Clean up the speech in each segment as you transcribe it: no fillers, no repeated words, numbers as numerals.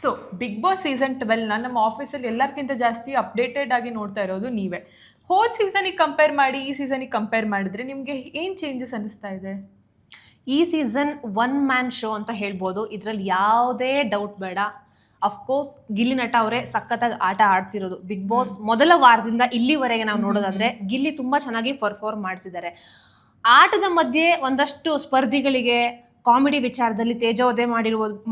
So big boss season 12ನ ನಮ್ಮ ಆಫೀಸಲ್ಲಿ ಎಲ್ಲರಿಗಿಂತ ಜಾಸ್ತಿ ಅಪ್ಡೇಟೆಡ್ ಆಗಿ ನೋಡ್ತಾ ಇರೋದು ನೀವೇ. ಹೋದ ಸೀಸನಿಗೆ ಕಂಪೇರ್ ಮಾಡಿ ಈ ಸೀಸನಿಗೆ ಕಂಪೇರ್ ಮಾಡಿದ್ರೆ ನಿಮಗೆ ಏನು ಚೇಂಜಸ್ ಅನಿಸ್ತಾ ಇದೆ? ಈ ಸೀಸನ್ ಒನ್ ಮ್ಯಾನ್ ಶೋ ಅಂತ ಹೇಳ್ಬೋದು. ಇದರಲ್ಲಿ ಯಾವುದೇ ಡೌಟ್ ಬೇಡ. ಅಫ್ಕೋರ್ಸ್ ಗಿಲ್ಲಿ ನಟ ಅವರೇ ಸಖತ್ತಾಗಿ ಆಟ ಆಡ್ತಿರೋದು. ಬಿಗ್ ಬಾಸ್ ಮೊದಲ ವಾರದಿಂದ ಇಲ್ಲಿವರೆಗೆ ನಾವು ನೋಡೋದಾದ್ರೆ ಗಿಲ್ಲಿ ತುಂಬಾ ಚೆನ್ನಾಗಿ ಪರ್ಫಾರ್ಮ್ ಮಾಡ್ತಿದ್ದಾರೆ. ಆಟದ ಮಧ್ಯೆ ಒಂದಷ್ಟು ಸ್ಪರ್ಧಿಗಳಿಗೆ ಕಾಮಿಡಿ ವಿಚಾರದಲ್ಲಿ ತೇಜೋವಧೆ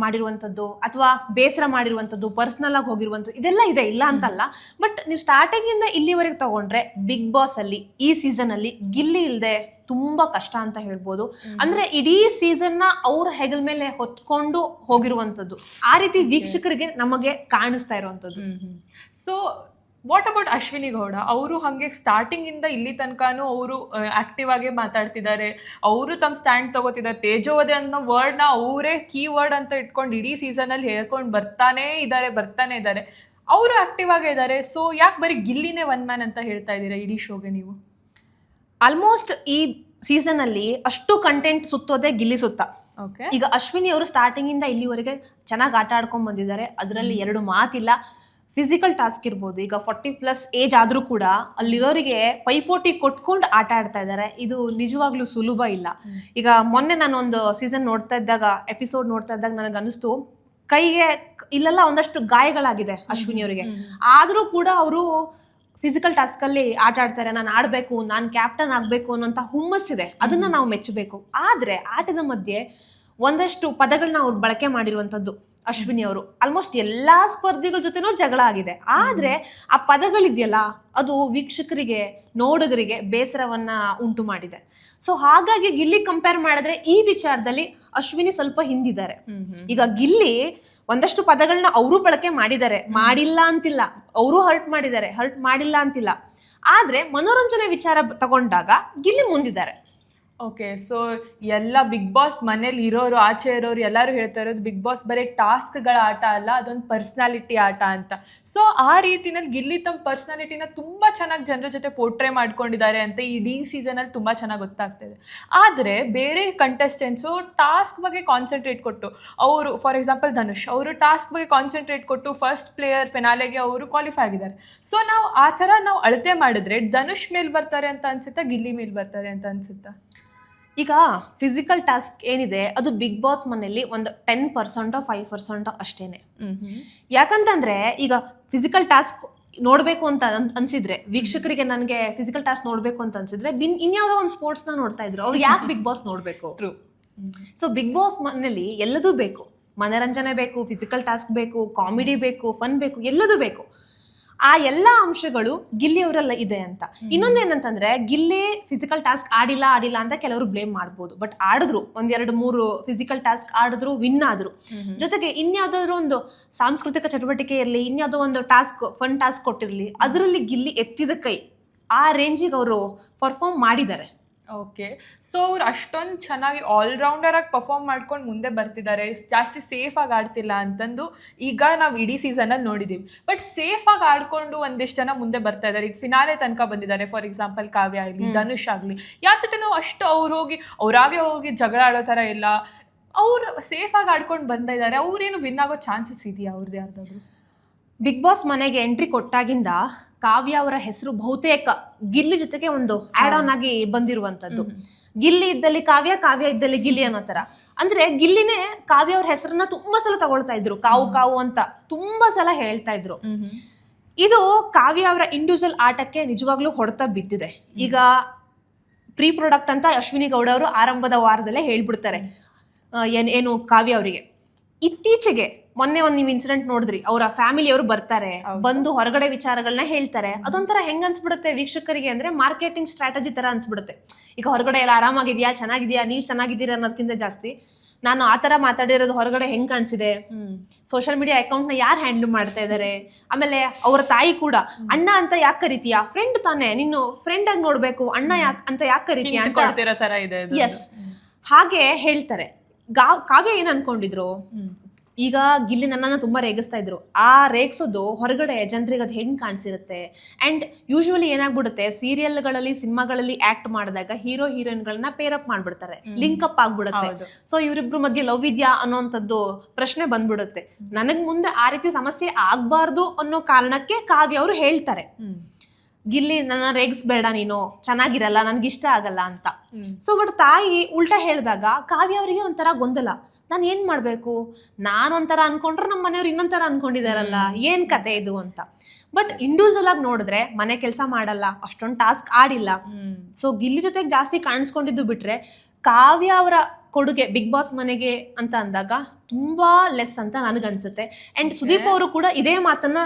ಮಾಡಿರುವಂಥದ್ದು ಅಥವಾ ಬೇಸರ ಮಾಡಿರುವಂಥದ್ದು, ಪರ್ಸನಲ್ ಆಗಿ ಹೋಗಿರುವಂಥದ್ದು ಇದೆಲ್ಲ ಇದೆ, ಇಲ್ಲ ಅಂತಲ್ಲ. ಬಟ್ ನೀವು ಸ್ಟಾರ್ಟಿಂಗ್ ಇಂದ ಇಲ್ಲಿವರೆಗೆ ತಗೊಂಡ್ರೆ ಬಿಗ್ ಬಾಸ್ ಅಲ್ಲಿ ಈ ಸೀಸನ್ ಅಲ್ಲಿ ಗಿಲ್ಲಿ ಇಲ್ಲದೆ ತುಂಬಾ ಕಷ್ಟ ಅಂತ ಹೇಳ್ಬೋದು. ಅಂದ್ರೆ ಇಡೀ ಸೀಸನ್ ನ ಅವ್ರ ಹೆಗಲ ಮೇಲೆ ಹೊತ್ಕೊಂಡು ಹೋಗಿರುವಂಥದ್ದು ಆ ರೀತಿ ವೀಕ್ಷಕರಿಗೆ ನಮಗೆ ಕಾಣಿಸ್ತಾ ಇರುವಂಥದ್ದು. So what about Ashwini Gowda? ಅವರು ಹಾಗೆ ಸ್ಟಾರ್ಟಿಂಗಿಂದ ಇಲ್ಲಿ ತನಕನೂ ಅವರು ಆ್ಯಕ್ಟಿವ್ ಆಗೇ ಮಾತಾಡ್ತಿದ್ದಾರೆ, ಅವರು ತಮ್ಮ ಸ್ಟ್ಯಾಂಡ್ ತಗೋತಿದ್ದಾರೆ. ತೇಜೋವಧೆ ಅನ್ನೋ ವರ್ಡ್ನ ಅವರೇ ಕೀವರ್ಡ್ ಅಂತ ಇಟ್ಕೊಂಡು ಇಡೀ ಸೀಸನಲ್ಲಿ ಹೇಳ್ಕೊಂಡು ಬರ್ತಾನೆ ಇದ್ದಾರೆ. ಅವರು ಆ್ಯಕ್ಟಿವ್ ಆಗೇ ಇದ್ದಾರೆ. ಸೊ ಯಾಕೆ ಬರೀ ಗಿಲ್ಲಿನೇ ಒನ್ ಮ್ಯಾನ್ ಅಂತ ಹೇಳ್ತಾ ಇದ್ದೀರಾ ಇಡೀ ಶೋಗೆ ನೀವು? ಆಲ್ಮೋಸ್ಟ್ ಈ ಸೀಸನ್ ಅಲ್ಲಿ ಅಷ್ಟು ಕಂಟೆಂಟ್ ಸುತ್ತೋದೆ ಗಿಲ್ಲಿ ಸುತ್ತ. ಈಗ ಅಶ್ವಿನಿ ಅವರು ಸ್ಟಾರ್ಟಿಂಗ್ ಇಂದ ಇಲ್ಲಿವರೆಗೆ ಚೆನ್ನಾಗಿ ಆಟ ಆಡ್ಕೊಂಡ್ ಬಂದಿದ್ದಾರೆ, ಅದರಲ್ಲಿ ಎರಡು ಮಾತಿಲ್ಲ. ಫಿಸಿಕಲ್ ಟಾಸ್ಕ್ ಇರ್ಬೋದು, ಈಗ 40+ ಏಜ್ ಆದ್ರೂ ಕೂಡ ಅಲ್ಲಿರೋರಿಗೆ ಪೈಪೋಟಿ ಕೊಟ್ಕೊಂಡು ಆಟ ಆಡ್ತಾ ಇದ್ದಾರೆ. ಇದು ನಿಜವಾಗ್ಲೂ ಸುಲಭ ಇಲ್ಲ. ಈಗ ಮೊನ್ನೆ ನಾನು ಒಂದು ಸೀಸನ್ ಎಪಿಸೋಡ್ ನೋಡ್ತಾ ಇದ್ದಾಗ ನನಗೆ ಅನಿಸ್ತು, ಕೈಗೆ ಇಲ್ಲೆಲ್ಲ ಒಂದಷ್ಟು ಗಾಯಗಳಾಗಿದೆ ಅಶ್ವಿನಿ ಅವರಿಗೆ, ಆದ್ರೂ ಕೂಡ ಅವರು ಫಿಸಿಕಲ್ ಟಾಸ್ಕ್ ಅಲ್ಲಿ ಆಟ ಆಡ್ತಾರೆ. ನಾನು ಆಡ್ಬೇಕು, ನಾನು ಕ್ಯಾಪ್ಟನ್ ಆಗ್ಬೇಕು ಅನ್ನೋಂಥ ಹುಮ್ಮಸ್ಸಿದೆ, ಅದನ್ನ ನಾವು ಮೆಚ್ಚಬೇಕು. ಆದ್ರೆ ಆಟದ ಮಧ್ಯೆ ಒಂದಷ್ಟು ಪದಗಳನ್ನ ಅವ್ರು ಬಳಕೆ ಮಾಡಿರುವಂತದ್ದು ಅಶ್ವಿನಿ ಅವರು. ಆಲ್ಮೋಸ್ಟ್ ಎಲ್ಲಾ ಸ್ಪರ್ಧಿಗಳ ಜೊತೆನೂ ಜಗಳ ಆಗಿದೆ. ಆದ್ರೆ ಆ ಪದಗಳಿದೆಯಲ್ಲ, ಅದು ವೀಕ್ಷಕರಿಗೆ, ನೋಡುಗರಿಗೆ ಬೇಸರವನ್ನ ಉಂಟು ಮಾಡಿದೆ. ಸೊ ಹಾಗಾಗಿ ಗಿಲ್ಲಿ ಕಂಪೇರ್ ಮಾಡಿದ್ರೆ ಈ ವಿಚಾರದಲ್ಲಿ ಅಶ್ವಿನಿ ಸ್ವಲ್ಪ ಹಿಂದಿದ್ದಾರೆ. ಈಗ ಗಿಲ್ಲಿ ಒಂದಷ್ಟು ಪದಗಳನ್ನ ಅವರು ಬಳಕೆ ಮಾಡಿಲ್ಲ ಅಂತಿಲ್ಲ, ಅವರು ಹರ್ಟ್ ಮಾಡಿಲ್ಲ ಅಂತಿಲ್ಲ. ಆದ್ರೆ ಮನೋರಂಜನೆ ವಿಚಾರ ತಗೊಂಡಾಗ ಗಿಲ್ಲಿ ಮುಂದಿದ್ದಾರೆ. ಓಕೆ, ಸೊ ಎಲ್ಲ ಬಿಗ್ ಬಾಸ್ ಮನೇಲಿ ಇರೋರು, ಆಚೆ ಇರೋರು ಎಲ್ಲರೂ ಹೇಳ್ತಾ ಇರೋದು ಬಿಗ್ ಬಾಸ್ ಬರೀ ಟಾಸ್ಕ್ಗಳ ಆಟ ಅಲ್ಲ, ಅದೊಂದು ಪರ್ಸ್ನಾಲಿಟಿ ಆಟ ಅಂತ. ಸೊ ಆ ರೀತಿನಲ್ಲಿ ಗಿಲ್ಲಿ ತಮ್ಮ ಪರ್ಸ್ನಾಲಿಟಿನ ತುಂಬ ಚೆನ್ನಾಗಿ ಜನರ ಜೊತೆ ಪೋರ್ಟ್ರೇ ಮಾಡ್ಕೊಂಡಿದ್ದಾರೆ ಅಂತ ಇಡೀ ಸೀಸನಲ್ಲಿ ತುಂಬ ಚೆನ್ನಾಗಿ ಗೊತ್ತಾಗ್ತಿದೆ. ಆದರೆ ಬೇರೆ ಕಂಟೆಸ್ಟೆಂಟ್ಸು ಟಾಸ್ಕ್ ಬಗ್ಗೆ ಕಾನ್ಸಂಟ್ರೇಟ್ ಕೊಟ್ಟು, ಅವರು ಫಾರ್ ಎಕ್ಸಾಂಪಲ್ ಧನುಷ್ ಅವರು ಟಾಸ್ಕ್ ಬಗ್ಗೆ ಕಾನ್ಸಂಟ್ರೇಟ್ ಕೊಟ್ಟು ಫಸ್ಟ್ ಪ್ಲೇಯರ್ ಫಿನಾಲೆಗೆ ಅವರು ಕ್ವಾಲಿಫೈ ಆಗಿದ್ದಾರೆ. ಸೊ ನಾವು ಆ ಥರ ನಾವು ಅಳತೆ ಮಾಡಿದ್ರೆ ಧನುಷ್ ಮೇಲೆ ಬರ್ತಾರೆ ಅಂತ ಅನ್ಸುತ್ತಾ, ಗಿಲ್ಲಿ ಮೇಲೆ ಬರ್ತಾರೆ ಅಂತ ಅನ್ಸುತ್ತಾ? ಈಗ ಫಿಸಿಕಲ್ ಟಾಸ್ಕ್ ಏನಿದೆ ಅದು ಬಿಗ್ ಬಾಸ್ ಮನೆಯಲ್ಲಿ ಒಂದು 10% 5% ಅಷ್ಟೇನೆ. ಯಾಕಂತಂದ್ರೆ ಈಗ ಫಿಸಿಕಲ್ ಟಾಸ್ಕ್ ನೋಡ್ಬೇಕು ಅಂತ ಅನ್ಸಿದ್ರೆ ವೀಕ್ಷಕರಿಗೆ, ನನಗೆ ಫಿಸಿಕಲ್ ಟಾಸ್ಕ್ ನೋಡ್ಬೇಕು ಅಂತ ಅನ್ಸಿದ್ರೆ ಇನ್ಯಾವುದೋ ಒಂದು ಸ್ಪೋರ್ಟ್ಸ್ ನ ನೋಡ್ತಾ ಇದ್ರು, ಅವ್ರು ಯಾಕೆ ಬಿಗ್ ಬಾಸ್ ನೋಡ್ಬೇಕು? ಸೊ ಬಿಗ್ ಬಾಸ್ ಮನೆಯಲ್ಲಿ ಎಲ್ಲದೂ ಬೇಕು, ಮನರಂಜನೆ ಬೇಕು, ಫಿಸಿಕಲ್ ಟಾಸ್ಕ್ ಬೇಕು, ಕಾಮಿಡಿ ಬೇಕು, ಫನ್ ಬೇಕು, ಎಲ್ಲದೂ ಬೇಕು. ಆ ಎಲ್ಲಾ ಅಂಶಗಳು ಗಿಲ್ಲಿ ಅವರೆಲ್ಲ ಇದೆ ಅಂತ. ಇನ್ನೊಂದೇನಂತಂದ್ರೆ ಗಿಲ್ಲಿ ಫಿಸಿಕಲ್ ಟಾಸ್ಕ್ ಆಡಿಲ್ಲ ಅಂತ ಕೆಲವರು ಬ್ಲೇಮ್ ಮಾಡ್ಬೋದು. ಬಟ್ ಆಡಿದ್ರು, 1-2-3 ಫಿಸಿಕಲ್ ಟಾಸ್ಕ್ ಆಡಿದ್ರು, ವಿನ್ ಆದ್ರು. ಜೊತೆಗೆ ಇನ್ಯಾವುದಾದ್ರು ಒಂದು ಸಾಂಸ್ಕೃತಿಕ ಚಟುವಟಿಕೆ ಇರಲಿ, ಇನ್ಯಾವುದೋ ಒಂದು ಫನ್ ಟಾಸ್ಕ್ ಕೊಟ್ಟಿರ್ಲಿ, ಅದರಲ್ಲಿ ಗಿಲ್ಲಿ ಎತ್ತಿದ ಕೈ, ಆ ರೇಂಜಿಗೆ ಅವರು ಪರ್ಫಾರ್ಮ್ ಮಾಡಿದ್ದಾರೆ. ಓಕೆ, ಸೊ ಅವ್ರು ಅಷ್ಟೊಂದು ಚೆನ್ನಾಗಿ ಆಲ್ರೌಂಡರಾಗಿ ಪರ್ಫಾರ್ಮ್ ಮಾಡ್ಕೊಂಡು ಮುಂದೆ ಬರ್ತಿದ್ದಾರೆ, ಜಾಸ್ತಿ ಸೇಫಾಗಿ ಆಡ್ತಿಲ್ಲ ಅಂತಂದು ಈಗ ನಾವು ಇಡೀ ಸೀಸನಲ್ಲಿ ನೋಡಿದ್ದೀವಿ. ಬಟ್ ಸೇಫಾಗಿ ಆಡ್ಕೊಂಡು ಒಂದಿಷ್ಟು ಜನ ಮುಂದೆ ಬರ್ತಾ ಇದ್ದಾರೆ. ಈಗ ಫಿನಾಲೆ ತನಕ ಬಂದಿದ್ದಾರೆ. ಫಾರ್ ಎಕ್ಸಾಂಪಲ್ ಕಾವ್ಯ ಆಗಲಿ, ಧನುಷ್ ಆಗಲಿ, ಯಾರ ಜೊತೆನೂ ಅಷ್ಟು ಅವರಾಗೆ ಹೋಗಿ ಜಗಳ ಆಡೋ ಥರ ಇಲ್ಲ, ಅವ್ರು ಸೇಫಾಗಿ ಆಡ್ಕೊಂಡು ಬಂದಿದ್ದಾರೆ. ಅವ್ರೇನು ವಿನ್ ಆಗೋ ಚಾನ್ಸಸ್ ಇದೆಯಾ ಅವ್ರದ್ದು ಯಾರ್ದಾದ್ರು? ಬಿಗ್ ಬಾಸ್ ಮನೆಗೆ ಎಂಟ್ರಿ ಕೊಟ್ಟಾಗಿಂದ ಕಾವ್ಯ ಅವರ ಹೆಸರು ಬಹುತೇಕ ಗಿಲ್ಲಿ ಜೊತೆಗೆ ಒಂದು ಆಡ್ ಆನ್ ಆಗಿ ಬಂದಿರುವಂತದ್ದು. ಗಿಲ್ಲಿ ಇದ್ದಲ್ಲಿ ಕಾವ್ಯ, ಕಾವ್ಯ ಇದ್ದಲ್ಲಿ ಗಿಲ್ಲಿ ಅನ್ನೋ ತರ. ಅಂದ್ರೆ ಗಿಲ್ಲಿನೇ ಕಾವ್ಯ ಅವ್ರ ಹೆಸರನ್ನ ತುಂಬಾ ಸಲ ತಗೊಳ್ತಾ ಇದ್ರು, ಕಾವು ಅಂತ ತುಂಬಾ ಸಲ ಹೇಳ್ತಾ ಇದ್ರು. ಇದು ಕಾವ್ಯ ಅವರ ಇಂಡಿವಿಜುವಲ್ ಆಟಕ್ಕೆ ನಿಜವಾಗ್ಲೂ ಹೊಡೆತ ಬಿದ್ದಿದೆ. ಈಗ ಪ್ರೀ ಪ್ರೊಡಕ್ಟ್ ಅಂತ ಅಶ್ವಿನಿ ಗೌಡ ಅವರು ಆರಂಭದ ವಾರದಲ್ಲೇ ಹೇಳ್ಬಿಡ್ತಾರೆ ಏನು ಕಾವ್ಯ ಅವರಿಗೆ. ಇತ್ತೀಚೆಗೆ ಮೊನ್ನೆ ನೀವು ಇನ್ಸಿಡೆಂಟ್ ನೋಡಿದ್ರಿ, ಅವರ ಫ್ಯಾಮಿಲಿಯವರು ಬರ್ತಾರೆ, ಬಂದು ಹೊರಗಡೆ ವಿಚಾರಗಳನ್ನ ಹೇಳ್ತಾರೆ. ಅದೊಂಥರ ಹೆಂಗ್ ಅನ್ಸ್ಬಿಡುತ್ತೆ ವೀಕ್ಷಕರಿಗೆ ಅಂದ್ರೆ ಮಾರ್ಕೆಟಿಂಗ್ ಸ್ಟ್ರಾಟಜಿ ತರ ಅನ್ಸ್ಬಿಡುತ್ತೆ. ಈಗ ಹೊರಗಡೆ ಎಲ್ಲ ಆರಾಮಾಗಿದ್ಯಾ, ಚೆನ್ನಾಗಿದ್ಯಾ, ನೀವ್ ಚೆನ್ನಾಗಿದ್ದೀರಾ ಅನ್ನೋದಕ್ಕಿಂತ ಜಾಸ್ತಿ ನಾನು ಆ ತರ ಮಾತಾಡಿರೋದು ಹೊರಗಡೆ ಹೆಂಗ್ ಕಾಣಿಸಿದೆ, ಸೋಷಿಯಲ್ ಮೀಡಿಯಾ ಅಕೌಂಟ್ ನ ಯಾರು ಹ್ಯಾಂಡಲ್ ಮಾಡ್ತಾ ಇದಾರೆ, ಆಮೇಲೆ ಅವರ ತಾಯಿ ಕೂಡ ಅಣ್ಣ ಅಂತ ಯಾಕೆ ಕರಿತೀಯಾ, ಫ್ರೆಂಡ್ ತಾನೆ, ನೀನು ಫ್ರೆಂಡ್ ಆಗಿ ನೋಡ್ಬೇಕು, ಅಣ್ಣ ಅಂತ ಯಾಕೆ ಕರಿತೀಯಾ ಅಂತ. ಎಸ್, ಹಾಗೆ ಹೇಳ್ತಾರೆ. ಕಾವ್ಯ ಏನ್ ಅನ್ಕೊಂಡಿದ್ರು, ಈಗ ಗಿಲ್ಲಿ ನನ್ನನ್ನು ತುಂಬ ರೇಗಿಸ್ತಾ ಇದ್ರು. ಆ ರೇಗಿಸೋದು ಹೊರಗಡೆ ಜನರಿಗೆ ಅದು ಹೆಂಗೆ ಕಾಣಿಸಿರುತ್ತೆ. ಆ್ಯಂಡ್ ಯೂಶ್ವಲಿ ಏನಾಗ್ಬಿಡುತ್ತೆ, ಸೀರಿಯಲ್ಗಳಲ್ಲಿ ಸಿನಿಮಾಗಳಲ್ಲಿ ಆ್ಯಕ್ಟ್ ಮಾಡಿದಾಗ ಹೀರೋ ಹೀರೋಯಿನ್ಗಳನ್ನ ಪೇರಪ್ ಮಾಡ್ಬಿಡ್ತಾರೆ, ಲಿಂಕ್ ಅಪ್ ಆಗ್ಬಿಡುತ್ತೆ. ಸೊ ಇವರಿಬ್ರು ಮಧ್ಯೆ ಲವ್ ಇದೆಯಾ ಅನ್ನೋಂಥದ್ದು ಪ್ರಶ್ನೆ ಬಂದ್ಬಿಡುತ್ತೆ. ನನಗೆ ಮುಂದೆ ಆ ರೀತಿ ಸಮಸ್ಯೆ ಆಗ್ಬಾರ್ದು ಅನ್ನೋ ಕಾರಣಕ್ಕೆ ಕಾವ್ಯ ಅವರು ಹೇಳ್ತಾರೆ, ಗಿಲ್ಲಿ ನನ್ನ ರೇಗಿಸ್ಬೇಡ, ನೀನು ಚೆನ್ನಾಗಿರಲ್ಲ, ನನ್ಗಿಷ್ಟ ಆಗಲ್ಲ ಅಂತ. ಸೊ ಬಟ್ ತಾಯಿ ಉಲ್ಟಾ ಹೇಳಿದಾಗ ಕಾವ್ಯ ಅವರಿಗೆ ಒಂಥರ ಗೊಂದಲ, ನಾನು ಏನ್ ಮಾಡ್ಬೇಕು, ನಾನೊಂಥರ ಅನ್ಕೊಂಡ್ರೆ ನಮ್ಮ ಮನೆಯವ್ರು ಇನ್ನೊಂಥರ ಅನ್ಕೊಂಡಿದಾರಲ್ಲ, ಏನ್ ಕತೆ ಇದು ಅಂತ. ಬಟ್ ಇಂಡಿವಿಜುವಲ್ ಆಗಿ ನೋಡಿದ್ರೆ ಮನೆ ಕೆಲಸ ಮಾಡಲ್ಲ, ಅಷ್ಟೊಂದು ಟಾಸ್ಕ್ ಆಡಿಲ್ಲ. ಸೊ ಗಿಲ್ಲಿ ಜೊತೆಗೆ ಜಾಸ್ತಿ ಕಾಣಿಸ್ಕೊಂಡಿದ್ದು ಬಿಟ್ರೆ ಕಾವ್ಯ ಅವರ ಕೊಡುಗೆ ಬಿಗ್ ಬಾಸ್ ಮನೆಗೆ ಅಂತ ಅಂದಾಗ ತುಂಬಾ ಲೆಸ್ ಅಂತ ನನಗನ್ಸುತ್ತೆ. ಅಂಡ್ ಸುದೀಪ್ ಅವರು ಕೂಡ ಇದೇ ಮಾತನ್ನ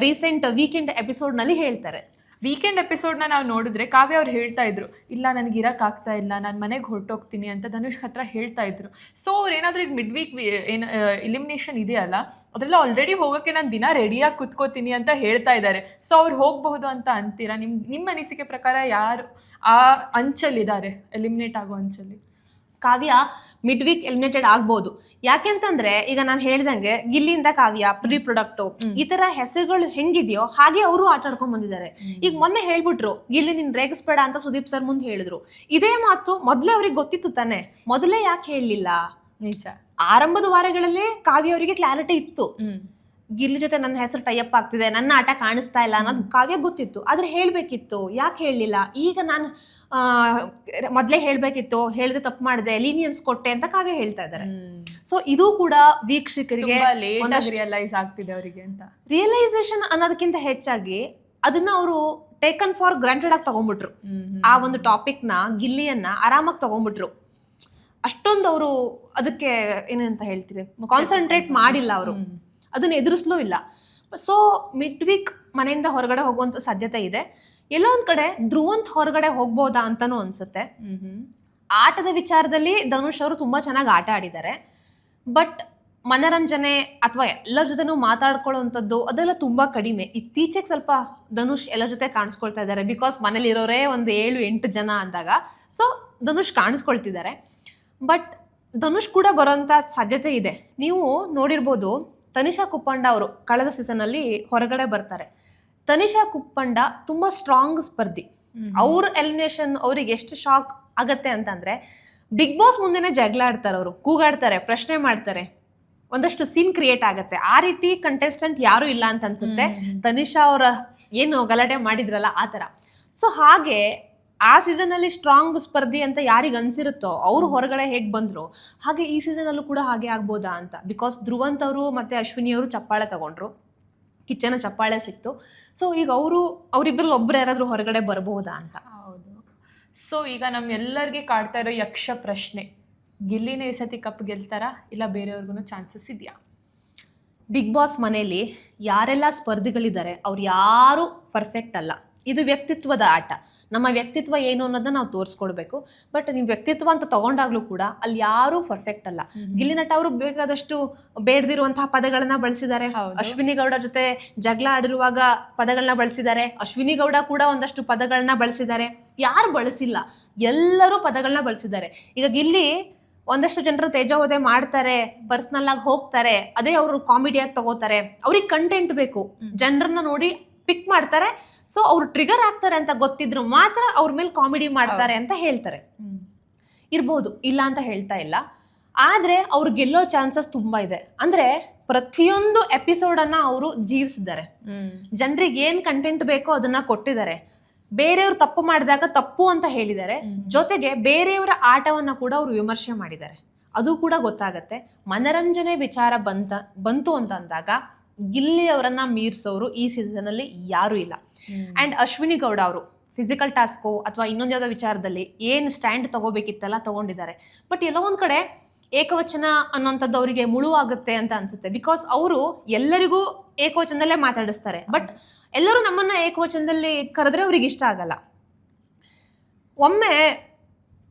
ರೀಸೆಂಟ್ ವೀಕೆಂಡ್ ಎಪಿಸೋಡ್ ನಲ್ಲಿ ಹೇಳ್ತಾರೆ. ವೀಕೆಂಡ್ ಎಪಿಸೋಡ್ನ ನಾವು ನೋಡಿದ್ರೆ ಕಾವ್ಯ ಅವ್ರು ಹೇಳ್ತಾ ಇದ್ರು, ಇಲ್ಲ ನನಗೆ ಇರೋಕ್ಕಾಗ್ತಾ ಇಲ್ಲ, ನಾನು ಮನೆಗೆ ಹೊರಟೋಗ್ತೀನಿ ಅಂತ ಧನುಷ್ ಹತ್ರ ಹೇಳ್ತಾ ಇದ್ರು. ಸೊ ಅವ್ರು ಏನಾದರೂ ಈಗ ಮಿಡ್ ವೀಕ್ ಏನು ಎಲಿಮಿನೇಷನ್ ಇದೆಯಲ್ಲ, ಅದೆಲ್ಲ ಆಲ್ರೆಡಿ ಹೋಗೋಕ್ಕೆ ನಾನು ದಿನ ರೆಡಿಯಾಗಿ ಕುತ್ಕೋತೀನಿ ಅಂತ ಹೇಳ್ತಾ ಇದ್ದಾರೆ. ಸೊ ಅವ್ರು ಹೋಗಬಹುದು ಅಂತ ಅಂತೀರಾ? ನಿಮ್ಮ ಅನಿಸಿಕೆ ಪ್ರಕಾರ ಯಾರು ಆ ಅಂಚಲ್ಲಿದ್ದಾರೆ, ಎಲಿಮಿನೇಟ್ ಆಗೋ ಅಂಚಲ್ಲಿ? ಕಾವ್ಯ ಮಿಡ್ ವೀಕ್ ಎಲಿಮಿನೇಟೆಡ್ ಆಗ್ಬೋದು. ಯಾಕೆಂತಂದ್ರೆ ಈಗ ನಾನು ಹೇಳ್ದಂಗೆ ಗಿಲ್ಲಿಯಿಂದ ಕಾವ್ಯ, ಪ್ರೀ ಪ್ರೊಡಕ್ಟು, ಈ ತರ ಹೆಸರುಗಳು ಹೆಂಗಿದೆಯೋ ಹಾಗೆ ಅವರು ಆಟ ಆಡ್ಕೊಂಡ್ ಬಂದಿದ್ದಾರೆ. ಈಗ ಮೊನ್ನೆ ಹೇಳ್ಬಿಟ್ರು, ಗಿಲ್ಲಿ ನಿನ್ ರೇಗಿಸ್ಬೇಡ ಅಂತ ಸುದೀಪ್ ಸರ್ ಮುಂದೆ ಹೇಳಿದ್ರು. ಇದೇ ಮಾತು ಮೊದ್ಲೇ ಅವ್ರಿಗೆ ಗೊತ್ತಿತ್ತು ತಾನೆ, ಮೊದಲೇ ಯಾಕೆ ಹೇಳಲಿಲ್ಲ? ನಿಜ, ಆರಂಭದ ವಾರಗಳಲ್ಲೇ ಕಾವ್ಯ ಅವರಿಗೆ ಕ್ಲಾರಿಟಿ ಇತ್ತು, ಗಿಲ್ಲಿ ಜೊತೆ ನನ್ನ ಹೆಸರು ಟೈಅಪ್ ಆಗ್ತಿದೆ, ನನ್ನ ಆಟ ಕಾಣಿಸ್ತಾ ಇಲ್ಲ ಅನ್ನೋದು ಕಾವ್ಯ ಗೊತ್ತಿತ್ತು. ಆದ್ರೆ ಹೇಳ್ಬೇಕಿತ್ತು, ಯಾಕೆ ಹೇಳಲಿಲ್ಲ? ಈಗ ನಾನು ಮೊದ್ಲೇ ಹೇಳ್ಬೇಕಿತ್ತು, ಹೇಳಿದ್ರೆ ತಪ್ಪು ಮಾಡಿದೆ, ಲೀನಿಯನ್ಸ್ ಕೊಟ್ಟೆ ಅಂತ ಕಾವ್ಯ ಹೇಳ್ತಾ ಇದ್ದಾರೆ. ಸೊ ಇದು ಕೂಡ ವೀಕ್ಷಕರಿಗೆ ರಿಯಲೈಸ್ ಆಗ್ತಿದೆ ಅವರಿಗೆ ಅಂತ. ರಿಯಲೈಸೇಷನ್ ಅನ್ನೋದಕ್ಕಿಂತ ಹೆಚ್ಚಾಗಿ ಅದನ್ನ ಅವರು ಟೇಕನ್ ಫಾರ್ ಗ್ರಾಂಟೆಡ್ ಆಗಿ ತಗೊಂಡ್ಬಿಟ್ರು. ಆ ಒಂದು ಟಾಪಿಕ್ ನ, ಗಿಲ್ಲಿಯನ್ನ ಆರಾಮಾಗಿ ತಗೊಂಡ್ಬಿಟ್ರು. ಅಷ್ಟೊಂದು ಅವರು ಅದಕ್ಕೆ ಏನಂತ ಹೇಳ್ತೀರಿ, ಕಾನ್ಸಂಟ್ರೇಟ್ ಮಾಡಿಲ್ಲ ಅವರು, ಅದನ್ನ ಎದುರಿಸ್ಲೂ ಇಲ್ಲ. ಸೊ ಮಿಡ್ ವೀಕ್ ಮನೆಯಿಂದ ಹೊರಗಡೆ ಹೋಗುವಂತ ಸಾಧ್ಯತೆ ಇದೆ. ಎಲ್ಲೋ ಒಂದ್ ಕಡೆ ಧ್ರುವಂತ್ ಹೊರಗಡೆ ಹೋಗ್ಬೋದಾ ಅಂತಾನು ಅನ್ಸುತ್ತೆ. ಆಟದ ವಿಚಾರದಲ್ಲಿ ಧನುಷ್ ಅವರು ತುಂಬಾ ಚೆನ್ನಾಗಿ ಆಟ ಆಡಿದ್ದಾರೆ. ಬಟ್ ಮನರಂಜನೆ ಅಥವಾ ಎಲ್ಲರ ಜೊತೆನೂ ಮಾತಾಡ್ಕೊಳ್ಳುವಂಥದ್ದು ಅದೆಲ್ಲ ತುಂಬಾ ಕಡಿಮೆ. ಇತ್ತೀಚೆಗೆ ಸ್ವಲ್ಪ ಧನುಷ್ ಎಲ್ಲರ ಜೊತೆ ಕಾಣಿಸ್ಕೊಳ್ತಾ ಇದ್ದಾರೆ. ಬಿಕಾಸ್ ಮನೇಲಿ ಇರೋರೇ ಒಂದು 7-8 ಜನ ಅಂದಾಗ ಸೊ ಧನುಷ್ ಕಾಣಿಸ್ಕೊಳ್ತಿದ್ದಾರೆ. ಬಟ್ ಧನುಷ್ ಕೂಡ ಬರೋಂಥ ಸಾಧ್ಯತೆ ಇದೆ. ನೀವು ನೋಡಿರ್ಬೋದು, ತನಿಷಾ ಕುಪ್ಪಂಡ ಅವರು ಕಳೆದ ಸೀಸನ್ ಅಲ್ಲಿ ಹೊರಗಡೆ ಬರ್ತಾರೆ. ತನಿಷಾ ಕುಪ್ಪಂಡ ತುಂಬಾ ಸ್ಟ್ರಾಂಗ್ ಸ್ಪರ್ಧಿ. ಅವ್ರ ಎಲಿಮಿನೇಷನ್ ಅವ್ರಿಗೆ ಎಷ್ಟು ಶಾಕ್ ಆಗತ್ತೆ ಅಂತಂದ್ರೆ, ಬಿಗ್ ಬಾಸ್ ಮುಂದೆನೆ ಜಗಳ ಆಡ್ತಾರೆ, ಅವರು ಕೂಗಾಡ್ತಾರೆ, ಪ್ರಶ್ನೆ ಮಾಡ್ತಾರೆ, ಒಂದಷ್ಟು ಸೀನ್ ಕ್ರಿಯೇಟ್ ಆಗತ್ತೆ. ಆ ರೀತಿ ಕಂಟೆಸ್ಟೆಂಟ್ ಯಾರು ಇಲ್ಲ ಅಂತ ಅನ್ಸುತ್ತೆ. ತನಿಷಾ ಅವರ ಏನು ಗಲಾಟೆ ಮಾಡಿದ್ರಲ್ಲ ಆ ತರ. ಸೊ ಹಾಗೆ ಆ ಸೀಸನ್ ಅಲ್ಲಿ ಸ್ಟ್ರಾಂಗ್ ಸ್ಪರ್ಧಿ ಅಂತ ಯಾರಿಗೆ ಅನ್ಸಿರುತ್ತೋ ಅವ್ರು ಹೊರಗಡೆ ಹೇಗ್ ಬಂದ್ರು, ಹಾಗೆ ಈ ಸೀಸನ್ ಅಲ್ಲೂ ಕೂಡ ಹಾಗೆ ಆಗ್ಬೋದಾ ಅಂತ. ಬಿಕಾಸ್ ಧ್ರುವಂತ್ ಅವರು ಮತ್ತೆ ಅಶ್ವಿನಿ ಅವರು ಚಪ್ಪಾಳೆ ತಗೊಂಡ್ರು, ಕಿಚ್ಚನ ಚಪ್ಪಾಳೆ ಸಿಕ್ತು. ಸೊ ಈಗ ಅವರಿಬ್ಬರಲ್ಲಿ ಒಬ್ರು ಯಾರಾದ್ರೂ ಹೊರಗಡೆ ಬರಬಹುದಾ ಅಂತ. ಹೌದು. ಸೊ ಈಗ ನಮ್ಮೆಲ್ಲರಿಗೆ ಕಾಡ್ತಾ ಇರೋ ಯಕ್ಷ ಪ್ರಶ್ನೆ, ಗಿಲ್ಲಿನೇ ಈ ಸತಿ ಕಪ್ ಗೆಲ್ತಾರಾ ಇಲ್ಲ ಬೇರೆಯವ್ರಿಗೂ ಚಾನ್ಸಸ್ ಇದೆಯಾ? ಬಿಗ್ ಬಾಸ್ ಮನೆಯಲ್ಲಿ ಯಾರೆಲ್ಲ ಸ್ಪರ್ಧಿಗಳಿದ್ದಾರೆ ಅವ್ರು ಯಾರು ಪರ್ಫೆಕ್ಟ್ ಅಲ್ಲ. ಇದು ವ್ಯಕ್ತಿತ್ವದ ಆಟ. ನಮ್ಮ ವ್ಯಕ್ತಿತ್ವ ಏನು ಅನ್ನೋದನ್ನ ನಾವು ತೋರಿಸ್ಕೊಡ್ಬೇಕು. ಬಟ್ ನೀವು ವ್ಯಕ್ತಿತ್ವ ಅಂತ ತಗೊಂಡಾಗ್ಲೂ ಕೂಡ ಅಲ್ಲಿ ಯಾರು ಪರ್ಫೆಕ್ಟ್ ಅಲ್ಲ. ಗಿಲ್ಲಿ ನಟ ಅವರು ಬೇಕಾದಷ್ಟು ಬೇಡದಿರುವಂತಹ ಪದಗಳನ್ನ ಬಳಸಿದ್ದಾರೆ. ಅಶ್ವಿನಿ ಗೌಡ ಜೊತೆ ಜಗಳ ಆಡಿರುವಾಗ ಪದಗಳನ್ನ ಬಳಸಿದ್ದಾರೆ. ಅಶ್ವಿನಿ ಗೌಡ ಕೂಡ ಒಂದಷ್ಟು ಪದಗಳನ್ನ ಬಳಸಿದ್ದಾರೆ. ಯಾರು ಬಳಸಿಲ್ಲ, ಎಲ್ಲರೂ ಪದಗಳನ್ನ ಬಳಸಿದ್ದಾರೆ. ಈಗ ಗಿಲ್ಲಿ ಒಂದಷ್ಟು ಜನರು ತೇಜೋವಧೆ ಮಾಡ್ತಾರೆ, ಪರ್ಸನಲ್ ಆಗಿ ಹೋಗ್ತಾರೆ, ಅದೇ ಅವರು ಕಾಮಿಡಿಯಾಗಿ ತಗೋತಾರೆ. ಅವ್ರಿಗೆ ಕಂಟೆಂಟ್ ಬೇಕು, ಜನರನ್ನ ನೋಡಿ ಪಿಕ್ ಮಾಡ್ತಾರೆ. ಸೊ ಅವ್ರು ಟ್ರಿಗರ್ ಆಗ್ತಾರೆ ಅಂತ ಗೊತ್ತಿದ್ರು ಮಾತ್ರ ಅವ್ರ ಮೇಲೆ ಕಾಮಿಡಿ ಮಾಡ್ತಾರೆ ಅಂತ ಹೇಳ್ತಾರೆ. ಇರ್ಬೋದು, ಇಲ್ಲ ಅಂತ ಹೇಳ್ತಾ ಇಲ್ಲ. ಆದ್ರೆ ಅವ್ರು ಗೆಲ್ಲೋ ಚಾನ್ಸಸ್ ತುಂಬಾ ಇದೆ. ಅಂದ್ರೆ ಪ್ರತಿಯೊಂದು ಎಪಿಸೋಡ್ ಅನ್ನ ಅವರು ಜೀವಿಸಿದ್ದಾರೆ. ಜನರಿಗೆ ಏನ್ ಕಂಟೆಂಟ್ ಬೇಕೋ ಅದನ್ನ ಕೊಟ್ಟಿದ್ದಾರೆ. ಬೇರೆಯವ್ರು ತಪ್ಪು ಮಾಡಿದಾಗ ತಪ್ಪು ಅಂತ ಹೇಳಿದ್ದಾರೆ. ಜೊತೆಗೆ ಬೇರೆಯವರ ಆಟವನ್ನ ಕೂಡ ಅವರು ವಿಮರ್ಶೆ ಮಾಡಿದ್ದಾರೆ. ಅದು ಕೂಡ ಗೊತ್ತಾಗತ್ತೆ. ಮನರಂಜನೆ ವಿಚಾರ ಬಂತು ಅಂತ ಅಂದಾಗ ಗಿಲ್ಲಿ ಅವರನ್ನ ಮೀರ್ಸೋರು ಈ ಸೀಸನ್ ಅಲ್ಲಿ ಯಾರು ಇಲ್ಲ. ಅಂಡ್ ಅಶ್ವಿನಿ ಗೌಡ ಅವರು ಫಿಸಿಕಲ್ ಟಾಸ್ಕೋ ಅಥವಾ ಇನ್ನೊಂದು ಯಾವುದೋ ವಿಚಾರದಲ್ಲಿ ಏನು ಸ್ಟ್ಯಾಂಡ್ ತಗೋಬೇಕಿತ್ತಲ್ಲ ತಗೊಂಡಿದ್ದಾರೆ. ಬಟ್ ಎಲ್ಲೋ ಒಂದ್ ಕಡೆ ಏಕವಚನ ಅನ್ನೋಂಥದ್ದು ಅವರಿಗೆ ಮುಳುವಾಗುತ್ತೆ ಅಂತ ಅನ್ಸುತ್ತೆ. ಬಿಕಾಸ್ ಅವರು ಎಲ್ಲರಿಗೂ ಏಕವಚನದಲ್ಲೇ ಮಾತಾಡಿಸ್ತಾರೆ. ಬಟ್ ಎಲ್ಲರೂ ನಮ್ಮನ್ನ ಏಕವಚನದಲ್ಲಿ ಕರೆದ್ರೆ ಅವ್ರಿಗೆ ಇಷ್ಟ ಆಗಲ್ಲ. ಒಮ್ಮೆ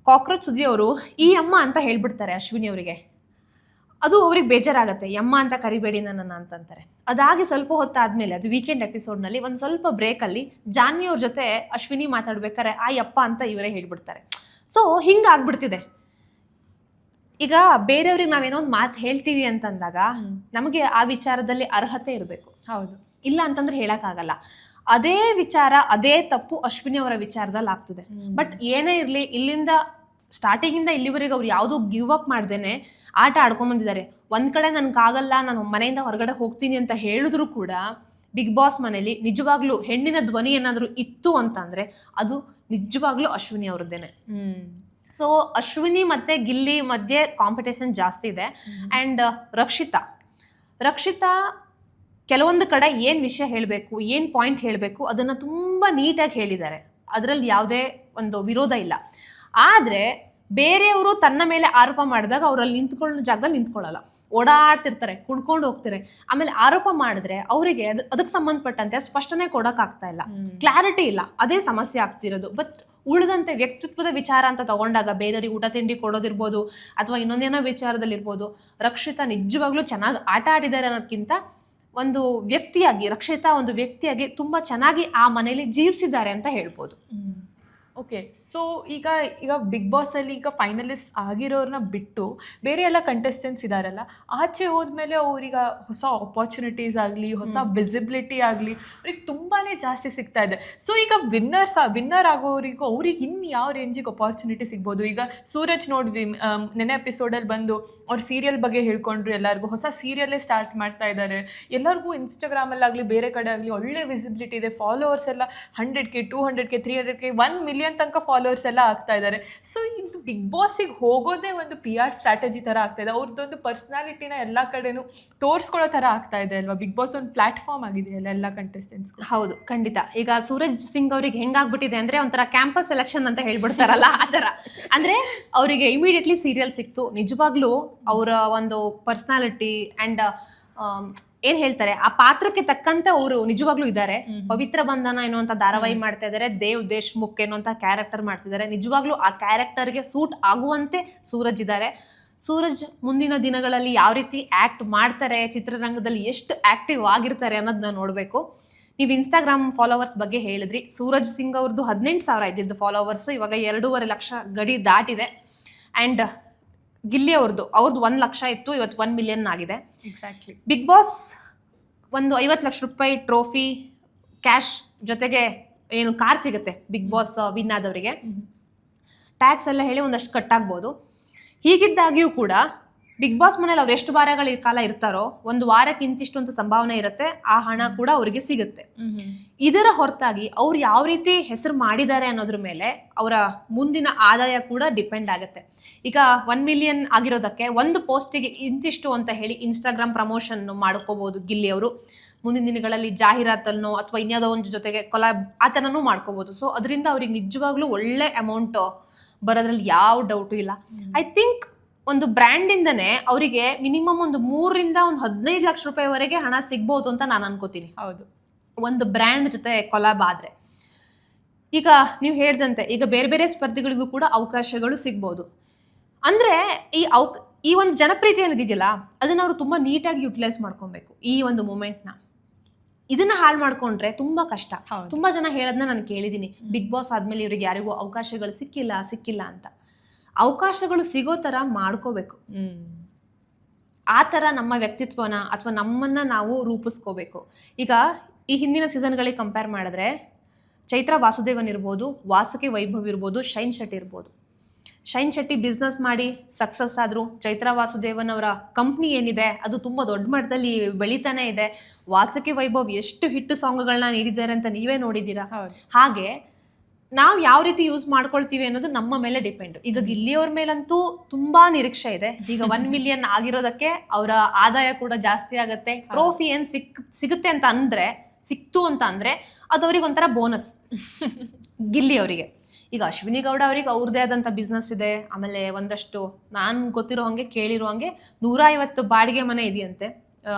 ಕಾಕ್ರೋಚ್ ಸುದ್ದಿ ಅವರು ಈ ಅಮ್ಮ ಅಂತ ಹೇಳ್ಬಿಡ್ತಾರೆ ಅಶ್ವಿನಿ ಅವರಿಗೆ. ಅದು ಅವ್ರಿಗೆ ಬೇಜಾರಾಗತ್ತೆ, ಯಮ್ಮ ಅಂತ ಕರಿಬೇಡಿ ನನ್ನನ್ನು ಅಂತಂತಾರೆ. ಅದಾಗಿ ಸ್ವಲ್ಪ ಹೊತ್ತಾದ್ಮೇಲೆ, ಅದು ವೀಕೆಂಡ್ ಎಪಿಸೋಡ್ನಲ್ಲಿ ಒಂದು ಸ್ವಲ್ಪ ಬ್ರೇಕಲ್ಲಿ ಜಾನ್ವಿ ಅವ್ರ ಜೊತೆ ಅಶ್ವಿನಿ ಮಾತಾಡ್ಬೇಕಾರೆ ಆ ಯಪ್ಪ ಅಂತ ಇವರೇ ಹೇಳ್ಬಿಡ್ತಾರೆ. ಸೊ ಹಿಂಗಾಗ್ಬಿಡ್ತಿದೆ. ಈಗ ಬೇರೆಯವ್ರಿಗೆ ನಾವೇನೋ ಒಂದು ಮಾತು ಹೇಳ್ತೀವಿ ಅಂತಂದಾಗ ನಮಗೆ ಆ ವಿಚಾರದಲ್ಲಿ ಅರ್ಹತೆ ಇರಬೇಕು. ಹೌದು. ಇಲ್ಲ ಅಂತಂದ್ರೆ ಹೇಳಕ್ಕಾಗಲ್ಲ. ಅದೇ ವಿಚಾರ ಅದೇ ತಪ್ಪು ಅಶ್ವಿನಿ ಅವರ ವಿಚಾರದಲ್ಲಿ ಆಗ್ತದೆ. ಬಟ್ ಏನೇ ಇರ್ಲಿ, ಇಲ್ಲಿಂದ ಸ್ಟಾರ್ಟಿಂಗ್ ಇಂದ ಇಲ್ಲಿವರೆಗೆ ಅವ್ರು ಯಾವ್ದು ಗಿವ್ ಅಪ್ ಮಾಡ್ದೇನೆ ಆಟ ಆಡ್ಕೊಂಡ್ ಬಂದಿದ್ದಾರೆ. ಒಂದ್ ಕಡೆ ನನ್ಗಾಗಲ್ಲ, ನಾನು ಮನೆಯಿಂದ ಹೊರಗಡೆ ಹೋಗ್ತೀನಿ ಅಂತ ಹೇಳಿದ್ರು ಕೂಡ ಬಿಗ್ ಬಾಸ್ ಮನೇಲಿ ನಿಜವಾಗ್ಲೂ ಹೆಣ್ಣಿನ ಧ್ವನಿ ಏನಾದ್ರು ಇತ್ತು ಅಂತಂದ್ರೆ ಅದು ನಿಜವಾಗ್ಲೂ ಅಶ್ವಿನಿ ಅವ್ರದ್ದೇನೆ. ಸೊ ಅಶ್ವಿನಿ ಮತ್ತೆ ಗಿಲ್ಲಿ ಮಧ್ಯೆ ಕಾಂಪಿಟೇಷನ್ ಜಾಸ್ತಿ ಇದೆ. ಅಂಡ್ ರಕ್ಷಿತಾ ಕೆಲವೊಂದು ಕಡೆ ಏನ್ ವಿಷಯ ಹೇಳಬೇಕು, ಏನ್ ಪಾಯಿಂಟ್ ಹೇಳಬೇಕು ಅದನ್ನ ತುಂಬಾ ನೀಟಾಗಿ ಹೇಳಿದ್ದಾರೆ. ಅದರಲ್ಲಿ ಯಾವುದೇ ಒಂದು ವಿರೋಧ ಇಲ್ಲ. ಆದ್ರೆ ಬೇರೆಯವರು ತನ್ನ ಮೇಲೆ ಆರೋಪ ಮಾಡಿದಾಗ ಅವರಲ್ಲಿ ನಿಂತ್ಕೊಳ್ಳೋ ಜಾಗದಲ್ಲಿ ನಿಂತ್ಕೊಳ್ಳಲ್ಲ, ಓಡಾಡ್ತಿರ್ತಾರೆ, ಕುಣ್ಕೊಂಡು ಹೋಗ್ತಾರೆ. ಆಮೇಲೆ ಆರೋಪ ಮಾಡಿದ್ರೆ ಅವರಿಗೆ ಅದಕ್ಕೆ ಸಂಬಂಧಪಟ್ಟಂತೆ ಸ್ಪಷ್ಟನೆ ಕೊಡಕ್ ಆಗ್ತಾ ಇಲ್ಲ, ಕ್ಲಾರಿಟಿ ಇಲ್ಲ. ಅದೇ ಸಮಸ್ಯೆ ಆಗ್ತಿರೋದು. ಬಟ್ ಉಳಿದಂತೆ ವ್ಯಕ್ತಿತ್ವದ ವಿಚಾರ ಅಂತ ತಗೊಂಡಾಗ ಬೇರೆಯವ್ರಿಗೆ ಊಟ ತಿಂಡಿ ಕೊಡೋದಿರ್ಬೋದು ಅಥವಾ ಇನ್ನೊಂದೇನೋ ವಿಚಾರದಲ್ಲಿರ್ಬೋದು, ರಕ್ಷಿತಾ ನಿಜವಾಗ್ಲೂ ಚೆನ್ನಾಗಿ ಆಟ ಆಡಿದ್ದಾರೆ ಅನ್ನೋದಕ್ಕಿಂತ ರಕ್ಷಿತಾ ಒಂದು ವ್ಯಕ್ತಿಯಾಗಿ ತುಂಬಾ ಚೆನ್ನಾಗಿ ಆ ಮನೆಯಲ್ಲಿ ಜೀವಿಸಿದ್ದಾರೆ ಅಂತ ಹೇಳ್ಬೋದು. ಓಕೆ. ಸೊ ಈಗ ಬಿಗ್ ಬಾಸಲ್ಲಿ ಈಗ ಫೈನಲಿಸ್ಟ್ ಆಗಿರೋರನ್ನ ಬಿಟ್ಟು ಬೇರೆ ಎಲ್ಲ ಕಂಟೆಸ್ಟೆಂಟ್ಸ್ ಇದ್ದಾರಲ್ಲ, ಆಚೆ ಹೋದ್ಮೇಲೆ ಅವ್ರೀಗ ಹೊಸ ಆಪರ್ಚುನಿಟೀಸ್ ಆಗಲಿ, ಹೊಸ ವಿಸಿಬಿಲಿಟಿ ಆಗಲಿ ಅವ್ರಿಗೆ ತುಂಬಾ ಜಾಸ್ತಿ ಸಿಗ್ತಾ ಇದೆ. ಸೊ ಈಗ ವಿನ್ನರ್ ಆಗೋರಿಗೂ ಅವ್ರಿಗೆ ಇನ್ನು ಯಾವ ರೇಂಜಿಗೆ ಅಪಾರ್ಚುನಿಟಿ ಸಿಗ್ಬೋದು? ಈಗ ಸೂರಜ್ ನೋಡಿದ್ವಿ, ನೆನೆ ಎಪಿಸೋಡಲ್ಲಿ ಬಂದು ಅವ್ರ ಸೀರಿಯಲ್ ಬಗ್ಗೆ ಹೇಳ್ಕೊಂಡ್ರು, ಎಲ್ಲರಿಗೂ ಹೊಸ ಸೀರಿಯಲ್ಲೇ ಸ್ಟಾರ್ಟ್ ಮಾಡ್ತಾ ಇದ್ದಾರೆ. ಎಲ್ಲರಿಗೂ ಇನ್ಸ್ಟಾಗ್ರಾಮಲ್ಲಾಗಲಿ ಬೇರೆ ಕಡೆ ಆಗಲಿ ಒಳ್ಳೆ ವಿಸಿಬಿಲಿಟಿ ಇದೆ. ಫಾಲೋವರ್ಸ್ ಎಲ್ಲ 100K 200K 300K 1 million ತನಕ ಫಾಲೋವರ್ಸ್ ಎಲ್ಲ ಆಗ್ತಾ ಇದ್ದಾರೆ. ಸೊ ಇದು ಬಿಗ್ ಬಾಸಿಗೆ ಹೋಗೋದೇ ಒಂದು PR ಸ್ಟ್ರಾಟಜಿ ಥರ ಆಗ್ತಾ ಇದೆ. ಅವ್ರದ್ದೊಂದು ಪರ್ಸ್ನಾಲಿಟಿನ ಎಲ್ಲ ಕಡೆನೂ ತೋರಿಸ್ಕೊಳ್ಳೋ ಥರ ಆಗ್ತಾ ಇದೆ ಅಲ್ವಾ? ಬಿಗ್ ಬಾಸ್ ಒಂದು ಪ್ಲಾಟ್ಫಾರ್ಮ್ ಆಗಿದೆ ಎಲ್ಲ ಕಂಟೆಸ್ಟೆಂಟ್ಸ್. ಹೌದು, ಖಂಡಿತ. ಈಗ ಸೂರಜ್ ಸಿಂಗ್ ಅವ್ರಿಗೆ ಹೆಂಗಾಗ್ಬಿಟ್ಟಿದೆ ಅಂದ್ರೆ ಒಂಥರ ಕ್ಯಾಂಪಸ್ ಸೆಲೆಕ್ಷನ್ ಅಂತ ಹೇಳ್ಬಿಡ್ತಾರಲ್ಲ ಆ ಥರ. ಅಂದ್ರೆ ಅವರಿಗೆ ಇಮಿಡಿಯೇಟ್ಲಿ ಸೀರಿಯಲ್ ಸಿಕ್ತು. ನಿಜವಾಗ್ಲೂ ಅವರ ಒಂದು ಪರ್ಸ್ನಾಲಿಟಿ ಅಂಡ್ ಏನ್ ಹೇಳ್ತಾರೆ ಆ ಪಾತ್ರಕ್ಕೆ ತಕ್ಕಂತೆ ಅವರು ನಿಜವಾಗ್ಲೂ ಇದ್ದಾರೆ. ಪವಿತ್ರ ಬಂಧನ ಎನ್ನುವಂತ ಧಾರಾವಾಹಿ ಮಾಡ್ತಾ ಇದ್ದಾರೆ, ದೇವ್ ದೇಶ್ಮುಖ್ ಎನ್ನುವಂತ ಕ್ಯಾರೆಕ್ಟರ್ ಮಾಡ್ತಿದ್ದಾರೆ. ನಿಜವಾಗ್ಲೂ ಆ ಕ್ಯಾರೆಕ್ಟರ್ಗೆ ಸೂಟ್ ಆಗುವಂತೆ ಸೂರಜ್ ಇದ್ದಾರೆ. ಸೂರಜ್ ಮುಂದಿನ ದಿನಗಳಲ್ಲಿ ಯಾವ ರೀತಿ ಆಕ್ಟ್ ಮಾಡ್ತಾರೆ, ಚಿತ್ರರಂಗದಲ್ಲಿ ಎಷ್ಟು ಆಕ್ಟಿವ್ ಆಗಿರ್ತಾರೆ ಅನ್ನೋದನ್ನ ನೋಡ್ಬೇಕು. ನೀವು ಇನ್ಸ್ಟಾಗ್ರಾಮ್ ಫಾಲೋವರ್ಸ್ ಬಗ್ಗೆ ಹೇಳಿದ್ರಿ. ಸೂರಜ್ ಸಿಂಗ್ ಅವ್ರದ್ದು 18,000 ಇದ್ದಿದ್ದು ಫಾಲೋವರ್ಸ್, ಇವಾಗ 2.5 ಲಕ್ಷ ಗಡಿ ದಾಟಿದೆ. ಅಂಡ್ ಗಿಲ್ಲಿ ಅವ್ರದ್ದು 1 ಲಕ್ಷ ಇತ್ತು, ಇವತ್ತು 1 ಮಿಲಿಯನ್ ಆಗಿದೆ. ಎಕ್ಸಾಕ್ಟ್ಲಿ. ಬಿಗ್ ಬಾಸ್ ಒಂದು 50 ಲಕ್ಷ ರೂಪಾಯಿ ಟ್ರೋಫಿ, ಕ್ಯಾಶ್ ಜೊತೆಗೆ ಏನು ಕಾರ್ ಸಿಗುತ್ತೆ ಬಿಗ್ ಬಾಸ್ ವಿನ್ ಆದವರಿಗೆ. ಟ್ಯಾಕ್ಸ್ ಎಲ್ಲ ಹೇಳಿ ಒಂದಷ್ಟು ಕಟ್ಟಾಗ್ಬೋದು. ಹೀಗಿದ್ದಾಗಿಯೂ ಕೂಡ ಬಿಗ್ ಬಾಸ್ ಮನೇಲಿ ಅವ್ರು ಎಷ್ಟು ವಾರಗಳ ಕಾಲ ಇರ್ತಾರೋ ಒಂದು ವಾರಕ್ಕೆ ಇಂತಿಷ್ಟು ಅಂತ ಸಂಭಾವನೆ ಇರುತ್ತೆ, ಆ ಹಣ ಕೂಡ ಅವರಿಗೆ ಸಿಗುತ್ತೆ. ಇದರ ಹೊರತಾಗಿ ಅವ್ರು ಯಾವ ರೀತಿ ಹೆಸರು ಮಾಡಿದ್ದಾರೆ ಅನ್ನೋದ್ರ ಮೇಲೆ ಅವರ ಮುಂದಿನ ಆದಾಯ ಕೂಡ ಡಿಪೆಂಡ್ ಆಗುತ್ತೆ. ಈಗ 1 ಮಿಲಿಯನ್ ಆಗಿರೋದಕ್ಕೆ ಒಂದು ಪೋಸ್ಟಿಗೆ ಇಂತಿಷ್ಟು ಅಂತ ಹೇಳಿ ಇನ್ಸ್ಟಾಗ್ರಾಮ್ ಪ್ರಮೋಷನ್ ಮಾಡ್ಕೋಬಹುದು ಗಿಲ್ಲಿ ಅವರು. ಮುಂದಿನ ದಿನಗಳಲ್ಲಿ ಜಾಹೀರಾತನ್ನು ಅಥವಾ ಇನ್ಯಾವುದೋ ಒಂದು ಜೊತೆಗೆ ಕೊಲಾಬ್ ಆ ಥರನೂ ಮಾಡ್ಕೋಬಹುದು. ಸೊ ಅದರಿಂದ ಅವ್ರಿಗೆ ನಿಜವಾಗ್ಲೂ ಒಳ್ಳೆ ಅಮೌಂಟ್ ಬರೋದ್ರಲ್ಲಿ ಯಾವ ಡೌಟು ಇಲ್ಲ. ಐ ಥಿಂಕ್ ಒಂದು ಬ್ರ್ಯಾಂಡಿಂದನೇ ಅವರಿಗೆ ಮಿನಿಮಮ್ ಒಂದು 3ರಿಂದ 15 ಲಕ್ಷ ರೂಪಾಯಿವರೆಗೆ ಹಣ ಸಿಗ್ಬೋದು ಅಂತ ನಾನು ಅನ್ಕೋತೀನಿ. ಹೌದು, ಒಂದು ಬ್ರ್ಯಾಂಡ್ ಜೊತೆ ಕೊಲಾಬ್ ಆದ್ರೆ. ಈಗ ನೀವು ಹೇಳ್ದಂತೆ ಈಗ ಬೇರೆ ಬೇರೆ ಸ್ಪರ್ಧಿಗಳಿಗೂ ಕೂಡ ಅವಕಾಶಗಳು ಸಿಗ್ಬೋದು. ಅಂದ್ರೆ ಈ ಒಂದು ಜನಪ್ರಿಯತೆ ಏನಿದೆಯಲ್ಲ ಅದನ್ನ ಅವರು ತುಂಬಾ ನೀಟಾಗಿ ಯುಟಿಲೈಸ್ ಮಾಡ್ಕೊಬೇಕು. ಈ ಒಂದು ಮೂಮೆಂಟ್ನ ಇದನ್ನ ಹಾಳು ಮಾಡ್ಕೊಂಡ್ರೆ ತುಂಬಾ ಕಷ್ಟ. ತುಂಬಾ ಜನ ಹೇಳೋದನ್ನ ನಾನು ಕೇಳಿದೀನಿ, ಬಿಗ್ ಬಾಸ್ ಆದ್ಮೇಲೆ ಇವ್ರಿಗೆ ಯಾರಿಗೂ ಅವಕಾಶಗಳು ಸಿಕ್ಕಿಲ್ಲ ಅಂತ. ಅವಕಾಶಗಳು ಸಿಗೋ ತರ ಮಾಡ್ಕೋಬೇಕು. ಆ ತರ ನಮ್ಮ ವ್ಯಕ್ತಿತ್ವನ ಅಥವಾ ನಮ್ಮನ್ನ ನಾವು ರೂಪಿಸ್ಕೋಬೇಕು. ಈಗ ಈ ಹಿಂದಿನ ಸೀಸನ್ಗಳಿಗೆ ಕಂಪೇರ್ ಮಾಡಿದ್ರೆ ಚೈತ್ರಾ ವಾಸುದೇವನ್ ಇರ್ಬೋದು, ವಾಸುಕಿ ವೈಭವ್ ಇರ್ಬೋದು, ಶೈನ್ ಶೆಟ್ಟಿ ಇರ್ಬೋದು. ಶೈನ್ ಶೆಟ್ಟಿ ಬಿಸ್ನೆಸ್ ಮಾಡಿ ಸಕ್ಸಸ್ ಆದ್ರು. ಚೈತ್ರಾ ವಾಸುದೇವನ್ ಅವರ ಕಂಪ್ನಿ ಏನಿದೆ ಅದು ತುಂಬಾ ದೊಡ್ಡ ಮಟ್ಟದಲ್ಲಿ ಬೆಳಿತಾನೆ ಇದೆ. ವಾಸುಕಿ ವೈಭವ್ ಎಷ್ಟು ಹಿಟ್ ಸಾಂಗ್ಗಳನ್ನ ನೀಡಿದ್ದಾರೆ ಅಂತ ನೀವೇ ನೋಡಿದ್ದೀರಾ. ಹಾಗೆ ನಾವು ಯಾವ ರೀತಿ ಯೂಸ್ ಮಾಡ್ಕೊಳ್ತೀವಿ ಅನ್ನೋದು ನಮ್ಮ ಮೇಲೆ ಡಿಪೆಂಡ್. ಈಗ ಗಿಲ್ಲಿಯವ್ರ ಮೇಲಂತೂ ತುಂಬಾ ನಿರೀಕ್ಷೆ ಇದೆ. ಈಗ 1 ಮಿಲಿಯನ್ ಆಗಿರೋದಕ್ಕೆ ಅವರ ಆದಾಯ ಕೂಡ ಜಾಸ್ತಿ ಆಗತ್ತೆ. ಟ್ರೋಫಿ ಏನ್ ಸಿಗುತ್ತೆ ಅಂತ ಅಂದ್ರೆ ಸಿಕ್ತು ಅಂತ ಅಂದ್ರೆ ಅದು ಅವ್ರಿಗೆ ಒಂಥರ ಬೋನಸ್ ಗಿಲ್ಲಿ ಅವರಿಗೆ. ಈಗ ಅಶ್ವಿನಿ ಗೌಡ ಅವ್ರಿಗೆ ಅವ್ರದೇ ಆದಂಥ ಬಿಸ್ನೆಸ್ ಇದೆ. ಆಮೇಲೆ ಒಂದಷ್ಟು ನಾನು ಗೊತ್ತಿರೋ ಹಂಗೆ ಕೇಳಿರೋ ಹಂಗೆ 150 ಬಾಡಿಗೆ ಮನೆ ಇದೆಯಂತೆ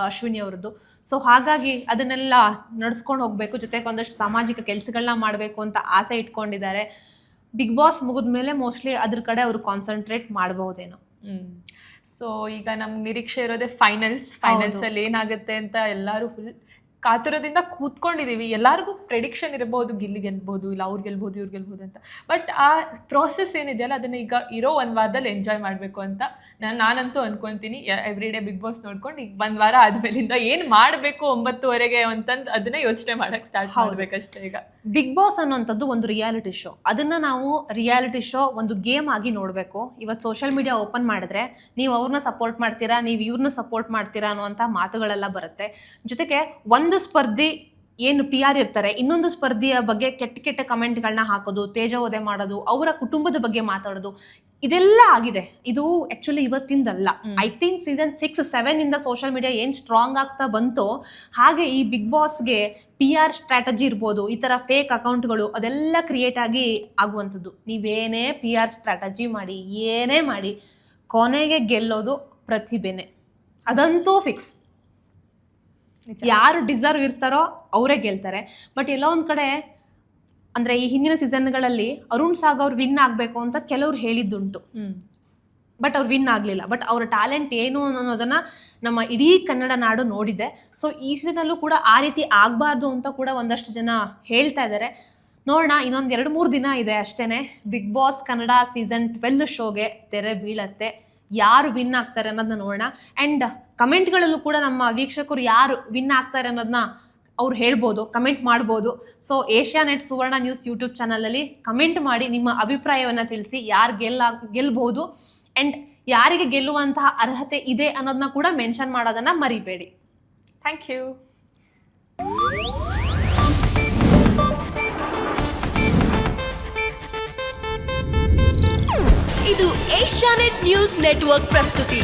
ಅಶ್ವಿನಿ ಅವ್ರದ್ದು. ಸೊ ಹಾಗಾಗಿ ಅದನ್ನೆಲ್ಲ ನಡ್ಸ್ಕೊಂಡು ಹೋಗ್ಬೇಕು, ಜೊತೆಗೆ ಒಂದಷ್ಟು ಸಾಮಾಜಿಕ ಕೆಲಸಗಳನ್ನ ಮಾಡಬೇಕು ಅಂತ ಆಸೆ ಇಟ್ಕೊಂಡಿದ್ದಾರೆ. ಬಿಗ್ ಬಾಸ್ ಮುಗಿದ್ಮೇಲೆ ಮೋಸ್ಟ್ಲಿ ಅದ್ರ ಕಡೆ ಅವರು ಕಾನ್ಸಂಟ್ರೇಟ್ ಮಾಡಬಹುದೇನೋ. ಸೊ ಈಗ ನಮ್ಗೆ ನಿರೀಕ್ಷೆ ಇರೋದೇ ಫೈನಲ್ಸ್ ಅಲ್ಲಿ ಏನಾಗುತ್ತೆ ಅಂತ ಎಲ್ಲರೂ ಫುಲ್ ಕಾತುರದಿಂದ ಕೂತ್ಕೊಂಡಿದ್ದೀವಿ. ಎಲ್ಲರಿಗೂ ಪ್ರೆಡಿಕ್ಷನ್ ಇರಬಹುದು, ಗಿಲ್ಲಿ ಗೆಲ್ಬೋದು, ಇಲ್ಲ ಅವ್ರು ಗೆಲ್ಬೋದು, ಇವ್ರು ಗೆಲ್ಬೋದು ಅಂತ. ಬಟ್ ಆ ಪ್ರೋಸೆಸ್ ಏನಿದೆಯಲ್ಲ ಅದನ್ನು ಈಗ ಇರೋ 1 ವಾರದಲ್ಲಿ ಎಂಜಾಯ್ ಮಾಡಬೇಕು ಅಂತ ನಾನಂತೂ ಅನ್ಕೊತೀನಿ. ಎವ್ರಿ ಡೇ ಬಿಗ್ ಬಾಸ್ ನೋಡ್ಕೊಂಡು ಈಗ 1 ವಾರ ಆದಮೇಲಿಂದ ಏನು ಮಾಡಬೇಕು 9:30ಗೆ ಅಂತಂದು ಅದನ್ನೇ ಯೋಚನೆ ಮಾಡೋಕ್ಕೆ ಸ್ಟಾರ್ಟ್ ಮಾಡಬೇಕಷ್ಟೇ. ಈಗ ಬಿಗ್ ಬಾಸ್ ಅನ್ನೋಂಥದ್ದು ಒಂದು ರಿಯಾಲಿಟಿ ಶೋ. ಅದನ್ನು ನಾವು ರಿಯಾಲಿಟಿ ಶೋ ಒಂದು ಗೇಮ್ ಆಗಿ ನೋಡಬೇಕು. ಇವತ್ತು ಸೋಷಿಯಲ್ ಮೀಡಿಯಾ ಓಪನ್ ಮಾಡಿದ್ರೆ ನೀವು ಅವ್ರನ್ನ ಸಪೋರ್ಟ್ ಮಾಡ್ತೀರಾ, ನೀವು ಇವ್ರನ್ನ ಸಪೋರ್ಟ್ ಮಾಡ್ತೀರಾ ಅನ್ನುವಂಥ ಮಾತುಗಳೆಲ್ಲ ಬರುತ್ತೆ. ಜೊತೆಗೆ ಒಂದು ಸ್ಪರ್ಧಿ ಏನು PR ಇರ್ತಾರೆ, ಇನ್ನೊಂದು ಸ್ಪರ್ಧಿಯ ಬಗ್ಗೆ ಕೆಟ್ಟ ಕಮೆಂಟ್ಗಳನ್ನ ಹಾಕೋದು, ತೇಜೋವಧೆ ಮಾಡೋದು, ಅವರ ಕುಟುಂಬದ ಬಗ್ಗೆ ಮಾತಾಡೋದು, ಇದೆಲ್ಲ ಆಗಿದೆ. ಇದು ಆಕ್ಚುಲಿ ಇವತ್ತಿಂದಲ್ಲ. ಐ ಥಿಂಕ್ ಸೀಸನ್ 6, 7 ಇಂದ ಸೋಷಿಯಲ್ ಮೀಡಿಯಾ ಏನು ಸ್ಟ್ರಾಂಗ್ ಆಗ್ತಾ ಬಂತೋ ಹಾಗೆ ಈ ಬಿಗ್ ಬಾಸ್ಗೆ PR ಸ್ಟ್ರಾಟಜಿ ಇರ್ಬೋದು, ಈ ಥರ ಫೇಕ್ ಅಕೌಂಟ್ಗಳು ಅದೆಲ್ಲ ಕ್ರಿಯೇಟ್ ಆಗಿ ಆಗುವಂಥದ್ದು. ನೀವೇನೇ PR ಸ್ಟ್ರಾಟಜಿ ಮಾಡಿ, ಏನೇ ಮಾಡಿ, ಕೊನೆಗೆ ಗೆಲ್ಲೋದು ಪ್ರತಿಭೆನೆ. ಅದಂತೂ ಫಿಕ್ಸ್. ಯಾರು ಡಿಸರ್ವ್ ಇರ್ತಾರೋ ಅವರೇ ಗೆಲ್ತಾರೆ. ಬಟ್ ಎಲ್ಲೋ ಒಂದು ಕಡೆ ಅಂದರೆ ಈ ಹಿಂದಿನ ಸೀಸನ್ಗಳಲ್ಲಿ ಅರುಣ್ ಸಾಗ್ ಅವ್ರು ವಿನ್ ಆಗಬೇಕು ಅಂತ ಕೆಲವ್ರು ಹೇಳಿದ್ದುಂಟು. ಬಟ್ ಅವ್ರು ವಿನ್ ಆಗಲಿಲ್ಲ. ಬಟ್ ಅವರ ಟ್ಯಾಲೆಂಟ್ ಏನು ಅನ್ನೋದನ್ನು ನಮ್ಮ ಇಡೀ ಕನ್ನಡ ನಾಡು ನೋಡಿದೆ. ಸೊ ಈ ಸೀಸನಲ್ಲೂ ಕೂಡ ಆ ರೀತಿ ಆಗಬಾರ್ದು ಅಂತ ಕೂಡ ಒಂದಷ್ಟು ಜನ ಹೇಳ್ತಾ ಇದ್ದಾರೆ. ನೋಡೋಣ, ಇನ್ನೊಂದು 2-3 ದಿನ ಇದೆ ಅಷ್ಟೇ. ಬಿಗ್ ಬಾಸ್ ಕನ್ನಡ ಸೀಸನ್ 12 ಶೋಗೆ ತೆರೆ ಬೀಳತ್ತೆ. ಯಾರು ವಿನ್ ಆಗ್ತಾರೆ ಅನ್ನೋದನ್ನ ನೋಡೋಣ. ಆ್ಯಂಡ್ ಕಮೆಂಟ್ಗಳಲ್ಲೂ ಕೂಡ ನಮ್ಮ ವೀಕ್ಷಕರು ಯಾರು ವಿನ್ ಆಗ್ತಾರೆ ಅನ್ನೋದನ್ನ ಅವ್ರು ಹೇಳ್ಬೋದು, ಕಮೆಂಟ್ ಮಾಡ್ಬೋದು. ಸೊ ಏಷ್ಯಾನೆಟ್ ಸುವರ್ಣ ನ್ಯೂಸ್ ಯೂಟ್ಯೂಬ್ ಚಾನಲಲ್ಲಿ ಕಮೆಂಟ್ ಮಾಡಿ ನಿಮ್ಮ ಅಭಿಪ್ರಾಯವನ್ನು ತಿಳಿಸಿ. ಯಾರು ಗೆಲ್ಬಹುದು ಆ್ಯಂಡ್ ಯಾರಿಗೆ ಗೆಲ್ಲುವಂತಹ ಅರ್ಹತೆ ಇದೆ ಅನ್ನೋದನ್ನ ಕೂಡ ಮೆನ್ಷನ್ ಮಾಡೋದನ್ನು ಮರಿಬೇಡಿ. Thank you. ಇದು ಏಷ್ಯಾನೆಟ್ ನ್ಯೂಸ್ ನೆಟ್ವರ್ಕ್ ಪ್ರಸ್ತುತಿ.